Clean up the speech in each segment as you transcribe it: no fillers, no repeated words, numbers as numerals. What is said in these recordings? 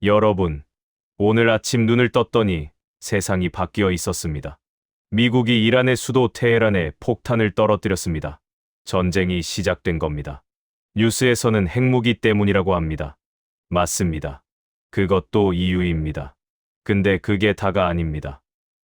여러분, 오늘 아침 눈을 떴더니 세상이 바뀌어 있었습니다. 미국이 이란의 수도 테헤란에 폭탄을 떨어뜨렸습니다. 전쟁이 시작된 겁니다. 뉴스에서는 핵무기 때문이라고 합니다. 맞습니다. 그것도 이유입니다. 근데 그게 다가 아닙니다.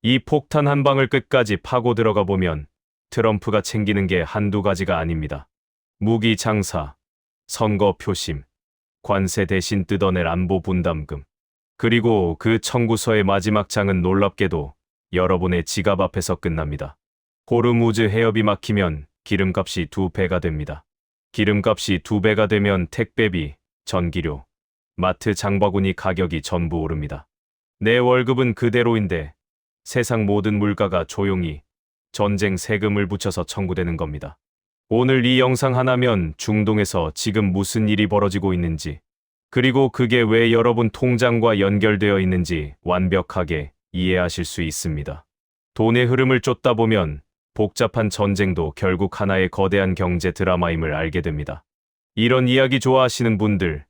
이 폭탄 한 방을 끝까지 파고 들어가 보면 트럼프가 챙기는 게 한두 가지가 아닙니다. 무기 장사, 선거 표심, 관세 대신 뜯어낼 안보 분담금. 그리고 그 청구서의 마지막 장은 놀랍게도 여러분의 지갑 앞에서 끝납니다. 호르무즈 해협이 막히면 기름값이 2배가 됩니다. 기름값이 2배가 되면 택배비, 전기료, 마트 장바구니 가격이 전부 오릅니다. 내 월급은 그대로인데 세상 모든 물가가 조용히 전쟁 세금을 붙여서 청구되는 겁니다. 오늘 이 영상 하나면 중동에서 지금 무슨 일이 벌어지고 있는지, 그리고 그게 왜 여러분 통장과 연결되어 있는지 완벽하게 이해하실 수 있습니다. 돈의 흐름을 쫓다 보면 복잡한 전쟁도 결국 하나의 거대한 경제 드라마임을 알게 됩니다. 이런 이야기 좋아하시는 분들,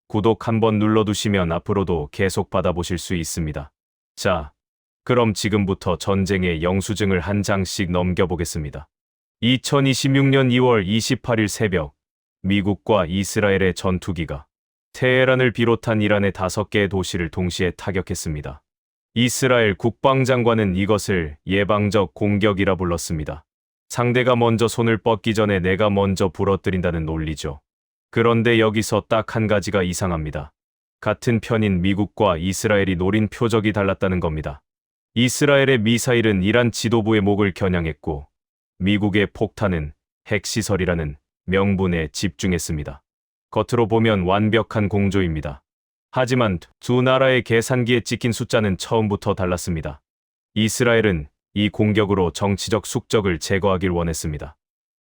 구독 한번 눌러두시면 앞으로도 계속 받아보실 수 있습니다. 자, 그럼 지금부터 전쟁의 영수증을 한 장씩 넘겨보겠습니다. 2026년 2월 28일 새벽, 미국과 이스라엘의 전투기가 테헤란을 비롯한 이란의 5개의 도시를 동시에 타격했습니다. 이스라엘 국방장관은 이것을 예방적 공격이라 불렀습니다. 상대가 먼저 손을 뻗기 전에 내가 먼저 부러뜨린다는 논리죠. 그런데 여기서 딱 한 가지가 이상합니다. 같은 편인 미국과 이스라엘이 노린 표적이 달랐다는 겁니다. 이스라엘의 미사일은 이란 지도부의 목을 겨냥했고, 미국의 폭탄은 핵시설이라는 명분에 집중했습니다. 겉으로 보면 완벽한 공조입니다. 하지만 두 나라의 계산기에 찍힌 숫자는 처음부터 달랐습니다. 이스라엘은 이 공격으로 정치적 숙적을 제거하길 원했습니다.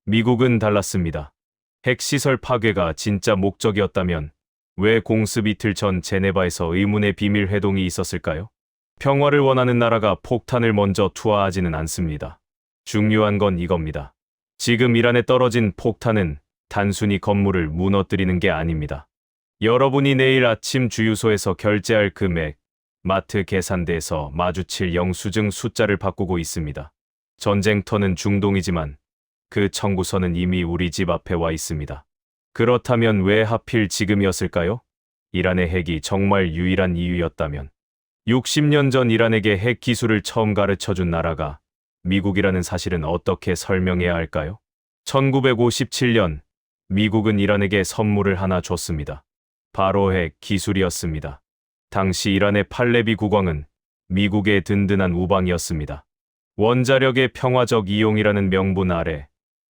미국은 달랐습니다. 핵시설 파괴가 진짜 목적이었다면 왜 공습 이틀 전 제네바에서 의문의 비밀 회동이 있었을까요? 평화를 원하는 나라가 폭탄을 먼저 투하하지는 않습니다. 중요한 건 이겁니다. 지금 이란에 떨어진 폭탄은 단순히 건물을 무너뜨리는 게 아닙니다. 여러분이 내일 아침 주유소에서 결제할 금액, 마트 계산대에서 마주칠 영수증 숫자를 바꾸고 있습니다. 전쟁터는 중동이지만 그 청구서는 이미 우리 집 앞에 와 있습니다. 그렇다면 왜 하필 지금이었을까요? 이란의 핵이 정말 유일한 이유였다면. 60년 전 이란에게 핵 기술을 처음 가르쳐준 나라가 미국이라는 사실은 어떻게 설명해야 할까요? 1957년, 미국은 이란에게 선물을 하나 줬습니다. 바로 핵 기술이었습니다. 당시 이란의 팔레비 국왕은 미국의 든든한 우방이었습니다. 원자력의 평화적 이용이라는 명분 아래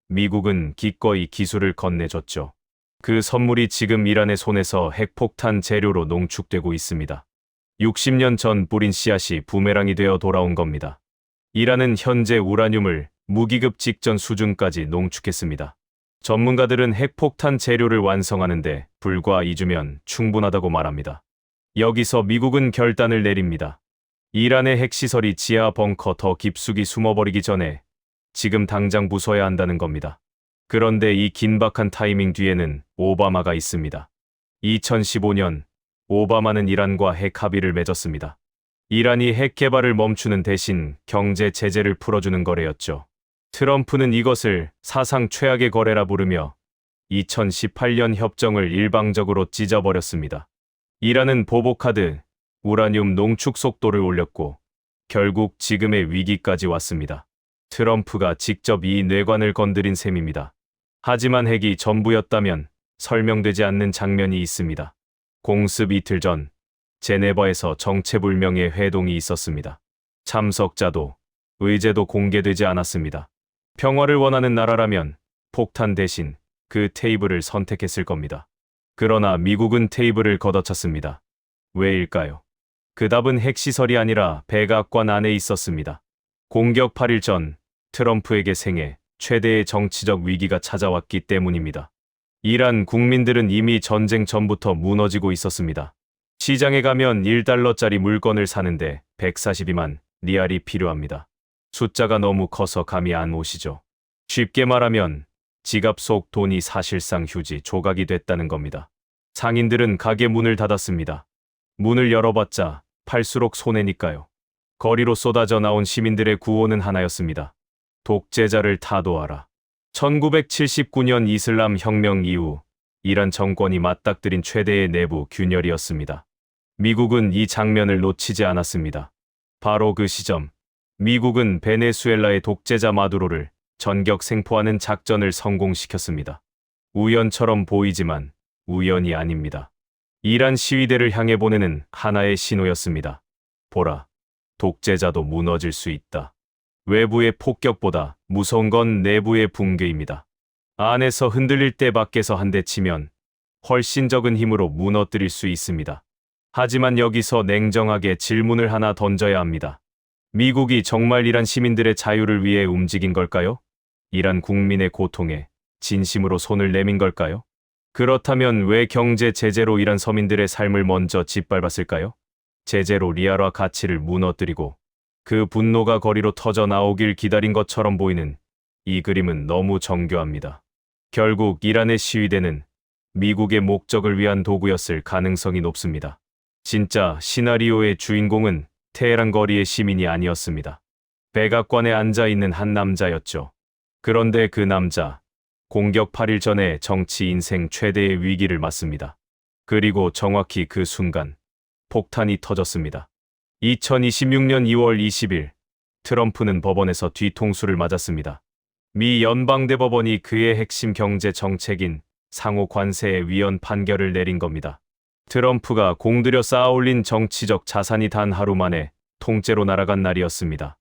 미국은 기꺼이 기술을 건네줬죠. 그 선물이 지금 이란의 손에서 핵폭탄 재료로 농축되고 있습니다. 60년 전 뿌린 씨앗이 부메랑이 되어 돌아온 겁니다. 이란은 현재 우라늄을 무기급 직전 수준까지 농축했습니다. 전문가들은 핵폭탄 재료를 완성하는데 불과 2주면 충분하다고 말합니다. 여기서 미국은 결단을 내립니다. 이란의 핵시설이 지하 벙커 더 깊숙이 숨어버리기 전에 지금 당장 부숴야 한다는 겁니다. 그런데 이 긴박한 타이밍 뒤에는 오바마가 있습니다. 2015년, 오바마는 이란과 핵 합의를 맺었습니다. 이란이 핵 개발을 멈추는 대신 경제 제재를 풀어주는 거래였죠. 트럼프는 이것을 사상 최악의 거래라 부르며 2018년 협정을 일방적으로 찢어버렸습니다. 이란은 보복하듯 우라늄 농축 속도를 올렸고 결국 지금의 위기까지 왔습니다. 트럼프가 직접 이 뇌관을 건드린 셈입니다. 하지만 핵이 전부였다면 설명되지 않는 장면이 있습니다. 공습 이틀 전 제네바에서 정체불명의 회동이 있었습니다. 참석자도 의제도 공개되지 않았습니다. 평화를 원하는 나라라면 폭탄 대신 그 테이블을 선택했을 겁니다. 그러나 미국은 테이블을 걷어찼습니다. 왜일까요? 그 답은 핵시설이 아니라 백악관 안에 있었습니다. 공격 8일 전 트럼프에게 생애 최대의 정치적 위기가 찾아왔기 때문입니다. 이란 국민들은 이미 전쟁 전부터 무너지고 있었습니다. 시장에 가면 1달러짜리 물건을 사는데 142만 리알이 필요합니다. 숫자가 너무 커서 감이 안 오시죠? 쉽게 말하면 지갑 속 돈이 사실상 휴지 조각이 됐다는 겁니다. 상인들은 가게 문을 닫았습니다. 문을 열어봤자 팔수록 손해니까요. 거리로 쏟아져 나온 시민들의 구호는 하나였습니다. 독재자를 타도하라. 1979년 이슬람 혁명 이후 이란 정권이 맞닥뜨린 최대의 내부 균열이었습니다. 미국은 이 장면을 놓치지 않았습니다. 바로 그 시점, 미국은 베네수엘라의 독재자 마두로를 전격 생포하는 작전을 성공시켰습니다. 우연처럼 보이지만 우연이 아닙니다. 이란 시위대를 향해 보내는 하나의 신호였습니다. 보라, 독재자도 무너질 수 있다. 외부의 폭격보다 무서운 건 내부의 붕괴입니다. 안에서 흔들릴 때 밖에서 한 대 치면 훨씬 적은 힘으로 무너뜨릴 수 있습니다. 하지만 여기서 냉정하게 질문을 하나 던져야 합니다. 미국이 정말 이란 시민들의 자유를 위해 움직인 걸까요? 이란 국민의 고통에 진심으로 손을 내민 걸까요? 그렇다면 왜 경제 제재로 이란 서민들의 삶을 먼저 짓밟았을까요? 제재로 리알화 가치를 무너뜨리고 그 분노가 거리로 터져 나오길 기다린 것처럼 보이는 이 그림은 너무 정교합니다. 결국 이란의 시위대는 미국의 목적을 위한 도구였을 가능성이 높습니다. 진짜 시나리오의 주인공은 테헤란 거리의 시민이 아니었습니다. 백악관에 앉아 있는 한 남자였죠. 그런데 그 남자, 공격 8일 전에 정치 인생 최대의 위기를 맞습니다. 그리고 정확히 그 순간, 폭탄이 터졌습니다. 2026년 2월 20일, 트럼프는 법원에서 뒤통수를 맞았습니다. 미 연방대법원이 그의 핵심 경제 정책인 상호 관세의 위헌 판결을 내린 겁니다. 트럼프가 공들여 쌓아올린 정치적 자산이 단 하루 만에 통째로 날아간 날이었습니다.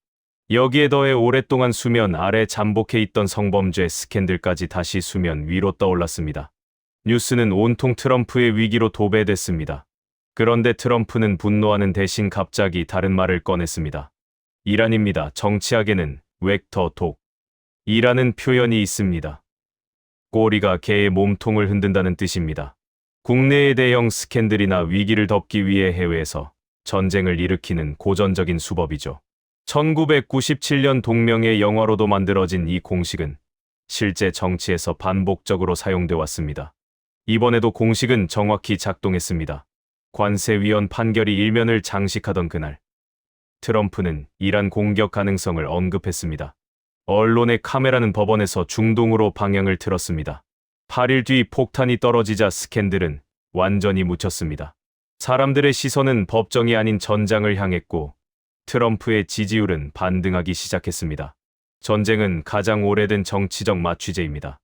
여기에 더해 오랫동안 수면 아래 잠복해 있던 성범죄 스캔들까지 다시 수면 위로 떠올랐습니다. 뉴스는 온통 트럼프의 위기로 도배됐습니다. 그런데 트럼프는 분노하는 대신 갑자기 다른 말을 꺼냈습니다. 이란입니다. 정치학에는 벡터 독, 이라는 표현이 있습니다. 꼬리가 개의 몸통을 흔든다는 뜻입니다. 국내의 대형 스캔들이나 위기를 덮기 위해 해외에서 전쟁을 일으키는 고전적인 수법이죠. 1997년 동명의 영화로도 만들어진 이 공식은 실제 정치에서 반복적으로 사용돼 왔습니다. 이번에도 공식은 정확히 작동했습니다. 관세 위헌 판결이 일면을 장식하던 그날, 트럼프는 이란 공격 가능성을 언급했습니다. 언론의 카메라는 법원에서 중동으로 방향을 틀었습니다. 8일 뒤 폭탄이 떨어지자 스캔들은 완전히 묻혔습니다. 사람들의 시선은 법정이 아닌 전장을 향했고 트럼프의 지지율은 반등하기 시작했습니다. 전쟁은 가장 오래된 정치적 마취제입니다.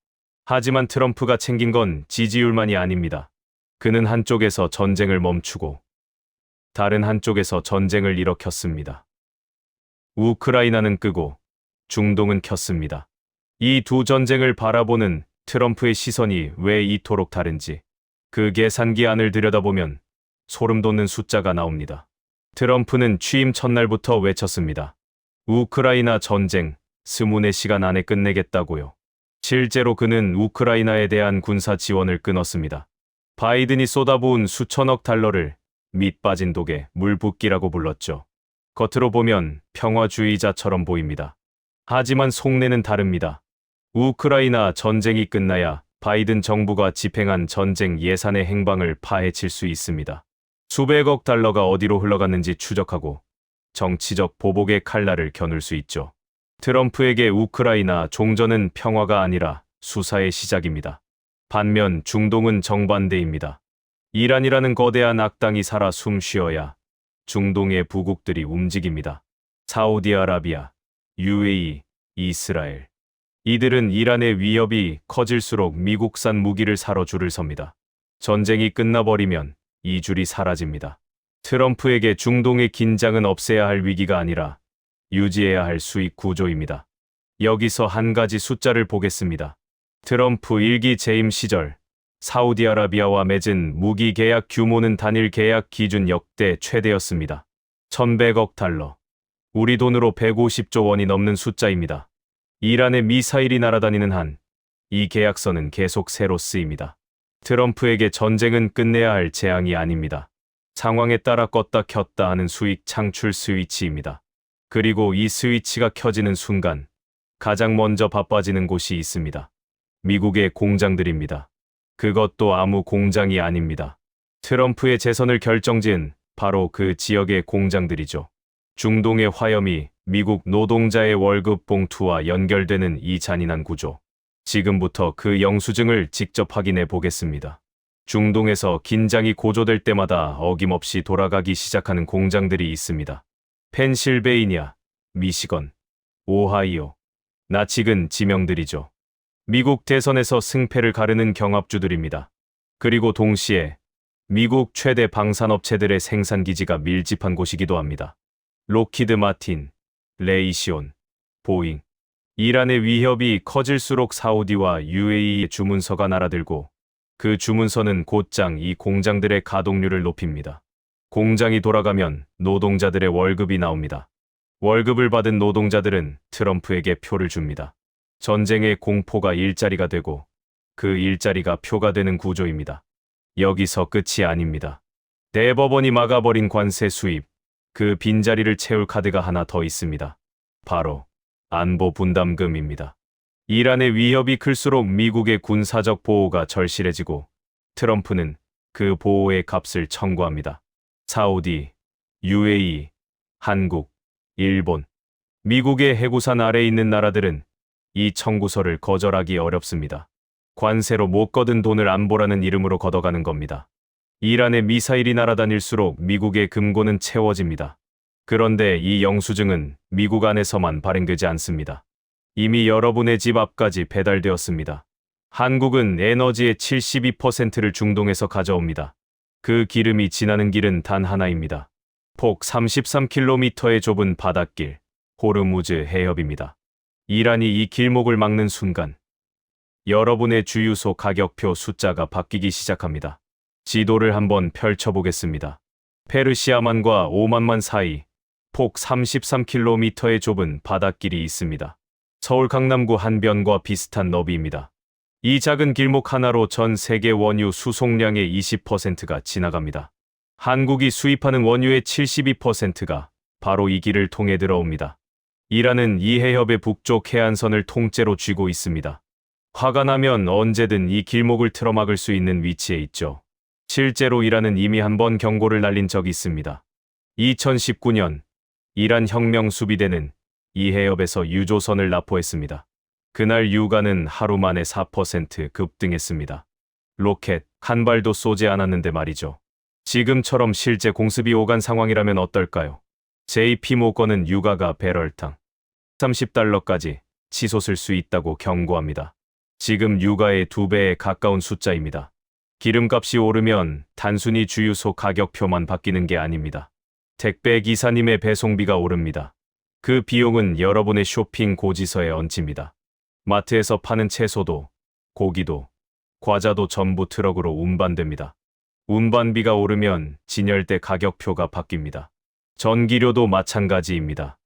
하지만 트럼프가 챙긴 건 지지율만이 아닙니다. 그는 한쪽에서 전쟁을 멈추고 다른 한쪽에서 전쟁을 일으켰습니다. 우크라이나는 끄고 중동은 켰습니다. 이 두 전쟁을 바라보는 트럼프의 시선이 왜 이토록 다른지 그 계산기 안을 들여다보면 소름 돋는 숫자가 나옵니다. 트럼프는 취임 첫날부터 외쳤습니다. 우크라이나 전쟁 24시간 안에 끝내겠다고요. 실제로 그는 우크라이나에 대한 군사 지원을 끊었습니다. 바이든이 쏟아부은 수천억 달러를 밑 빠진 독에 물 붓기라고 불렀죠. 겉으로 보면 평화주의자처럼 보입니다. 하지만 속내는 다릅니다. 우크라이나 전쟁이 끝나야 바이든 정부가 집행한 전쟁 예산의 행방을 파헤칠 수 있습니다. 수백억 달러가 어디로 흘러갔는지 추적하고 정치적 보복의 칼날을 겨눌 수 있죠. 트럼프에게 우크라이나 종전은 평화가 아니라 수사의 시작입니다. 반면 중동은 정반대입니다. 이란이라는 거대한 악당이 살아 숨 쉬어야 중동의 부국들이 움직입니다. 사우디아라비아, UAE, 이스라엘. 이들은 이란의 위협이 커질수록 미국산 무기를 사러 줄을 섭니다. 전쟁이 끝나버리면 이 줄이 사라집니다. 트럼프에게 중동의 긴장은 없애야 할 위기가 아니라 유지해야 할 수익 구조입니다. 여기서 한 가지 숫자를 보겠습니다. 트럼프 1기 재임 시절 사우디아라비아와 맺은 무기 계약 규모는 단일 계약 기준 역대 최대였습니다. 1100억 달러. 우리 돈으로 150조 원이 넘는 숫자입니다. 이란의 미사일이 날아다니는 한 이 계약서는 계속 새로 쓰입니다. 트럼프에게 전쟁은 끝내야 할 재앙이 아닙니다. 상황에 따라 껐다 켰다 하는 수익 창출 스위치입니다. 그리고 이 스위치가 켜지는 순간 가장 먼저 바빠지는 곳이 있습니다. 미국의 공장들입니다. 그것도 아무 공장이 아닙니다. 트럼프의 재선을 결정지은 바로 그 지역의 공장들이죠. 중동의 화염이 미국 노동자의 월급 봉투와 연결되는 이 잔인한 구조. 지금부터 그 영수증을 직접 확인해 보겠습니다. 중동에서 긴장이 고조될 때마다 어김없이 돌아가기 시작하는 공장들이 있습니다. 펜실베이니아, 미시건, 오하이오, 나치근 지명들이죠. 미국 대선에서 승패를 가르는 경합주들입니다. 그리고 동시에 미국 최대 방산업체들의 생산기지가 밀집한 곳이기도 합니다. 록히드 마틴, 레이시온, 보잉. 이란의 위협이 커질수록 사우디와 UAE의 주문서가 날아들고 그 주문서는 곧장 이 공장들의 가동률을 높입니다. 공장이 돌아가면 노동자들의 월급이 나옵니다. 월급을 받은 노동자들은 트럼프에게 표를 줍니다. 전쟁의 공포가 일자리가 되고 그 일자리가 표가 되는 구조입니다. 여기서 끝이 아닙니다. 대법원이 막아버린 관세 수입, 그 빈자리를 채울 카드가 하나 더 있습니다. 바로 안보 분담금입니다. 이란의 위협이 클수록 미국의 군사적 보호가 절실해지고 트럼프는 그 보호의 값을 청구합니다. 사우디, UAE, 한국, 일본, 미국의 해구산 아래에 있는 나라들은 이 청구서를 거절하기 어렵습니다. 관세로 못 거둔 돈을 안보라는 이름으로 걷어가는 겁니다. 이란의 미사일이 날아다닐수록 미국의 금고는 채워집니다. 그런데 이 영수증은 미국 안에서만 발행되지 않습니다. 이미 여러분의 집 앞까지 배달되었습니다. 한국은 에너지의 72%를 중동에서 가져옵니다. 그 기름이 지나는 길은 단 하나입니다. 폭 33km의 좁은 바닷길, 호르무즈 해협입니다. 이란이 이 길목을 막는 순간 여러분의 주유소 가격표 숫자가 바뀌기 시작합니다. 지도를 한번 펼쳐보겠습니다. 페르시아만과 오만만 사이 폭 33km의 좁은 바닷길이 있습니다. 서울 강남구 한변과 비슷한 너비입니다. 이 작은 길목 하나로 전 세계 원유 수송량의 20%가 지나갑니다. 한국이 수입하는 원유의 72%가 바로 이 길을 통해 들어옵니다. 이란은 이 해협의 북쪽 해안선을 통째로 쥐고 있습니다. 화가 나면 언제든 이 길목을 틀어막을 수 있는 위치에 있죠. 실제로 이란은 이미 한번 경고를 날린 적이 있습니다. 2019년 이란 혁명 수비대는 이 해협에서 유조선을 납포했습니다. 그날 유가는 하루 만에 4% 급등했습니다. 로켓 한 발도 쏘지 않았는데 말이죠. 지금처럼 실제 공습이 오간 상황이라면 어떨까요? JP모건은 유가가 배럴당 $30까지 치솟을 수 있다고 경고합니다. 지금 유가의 2배에 가까운 숫자입니다. 기름값이 오르면 단순히 주유소 가격표만 바뀌는 게 아닙니다. 택배 기사님의 배송비가 오릅니다. 그 비용은 여러분의 쇼핑 고지서에 얹힙니다. 마트에서 파는 채소도, 고기도, 과자도 전부 트럭으로 운반됩니다. 운반비가 오르면 진열대 가격표가 바뀝니다. 전기료도 마찬가지입니다.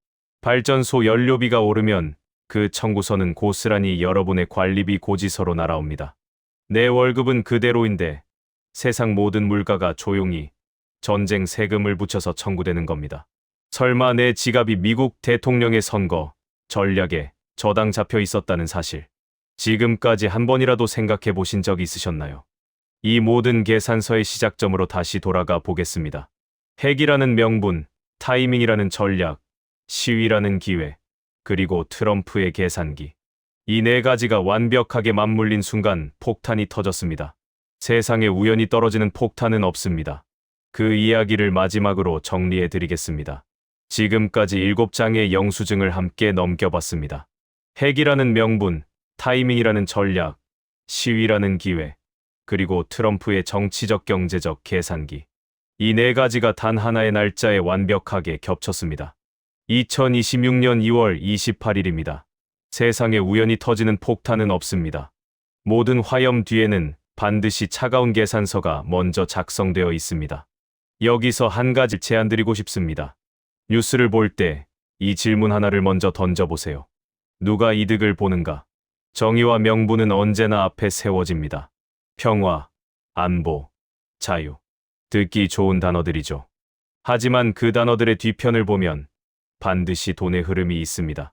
발전소 연료비가 오르면 그 청구서는 고스란히 여러분의 관리비 고지서로 날아옵니다. 내 월급은 그대로인데 세상 모든 물가가 조용히 전쟁 세금을 붙여서 청구되는 겁니다. 설마 내 지갑이 미국 대통령의 선거, 전략에 저당 잡혀 있었다는 사실, 지금까지 한 번이라도 생각해 보신 적 있으셨나요? 이 모든 계산서의 시작점으로 다시 돌아가 보겠습니다. 핵이라는 명분, 타이밍이라는 전략, 시위라는 기회, 그리고 트럼프의 계산기. 이 네 가지가 완벽하게 맞물린 순간 폭탄이 터졌습니다. 세상에 우연히 떨어지는 폭탄은 없습니다. 그 이야기를 마지막으로 정리해 드리겠습니다. 지금까지 7장의 영수증을 함께 넘겨봤습니다. 핵이라는 명분, 타이밍이라는 전략, 시위라는 기회, 그리고 트럼프의 정치적 경제적 계산기. 이 네 가지가 단 하나의 날짜에 완벽하게 겹쳤습니다. 2026년 2월 28일입니다. 세상에 우연히 터지는 폭탄은 없습니다. 모든 화염 뒤에는 반드시 차가운 계산서가 먼저 작성되어 있습니다. 여기서 한 가지 제안드리고 싶습니다. 뉴스를 볼 때 이 질문 하나를 먼저 던져보세요. 누가 이득을 보는가? 정의와 명분은 언제나 앞에 세워집니다. 평화, 안보, 자유. 듣기 좋은 단어들이죠. 하지만 그 단어들의 뒤편을 보면 반드시 돈의 흐름이 있습니다.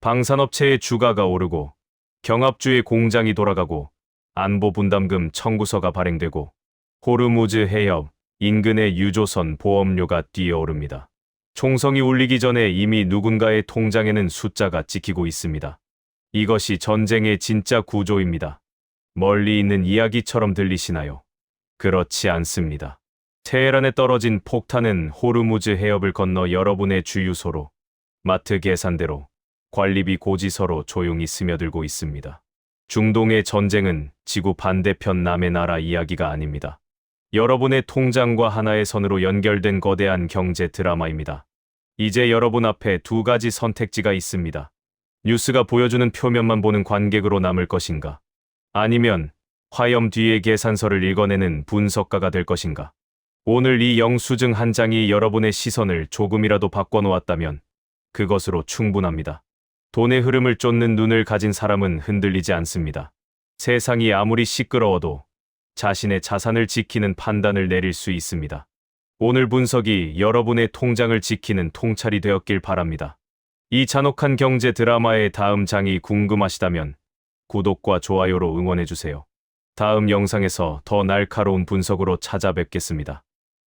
방산업체의 주가가 오르고 경합주의 공장이 돌아가고 안보 분담금 청구서가 발행되고 호르무즈 해협, 인근의 유조선 보험료가 뛰어오릅니다. 총성이 울리기 전에 이미 누군가의 통장에는 숫자가 찍히고 있습니다. 이것이 전쟁의 진짜 구조입니다. 멀리 있는 이야기처럼 들리시나요? 그렇지 않습니다. 테헤란에 떨어진 폭탄은 호르무즈 해협을 건너 여러분의 주유소로, 마트 계산대로, 관리비 고지서로 조용히 스며들고 있습니다. 중동의 전쟁은 지구 반대편 남의 나라 이야기가 아닙니다. 여러분의 통장과 하나의 선으로 연결된 거대한 경제 드라마입니다. 이제 여러분 앞에 두 가지 선택지가 있습니다. 뉴스가 보여주는 표면만 보는 관객으로 남을 것인가? 아니면 화염 뒤의 계산서를 읽어내는 분석가가 될 것인가? 오늘 이 영수증 한 장이 여러분의 시선을 조금이라도 바꿔놓았다면 그것으로 충분합니다. 돈의 흐름을 쫓는 눈을 가진 사람은 흔들리지 않습니다. 세상이 아무리 시끄러워도 자신의 자산을 지키는 판단을 내릴 수 있습니다. 오늘 분석이 여러분의 통장을 지키는 통찰이 되었길 바랍니다. 이 잔혹한 경제 드라마의 다음 장이 궁금하시다면 구독과 좋아요로 응원해주세요. 다음 영상에서 더 날카로운 분석으로 찾아뵙겠습니다.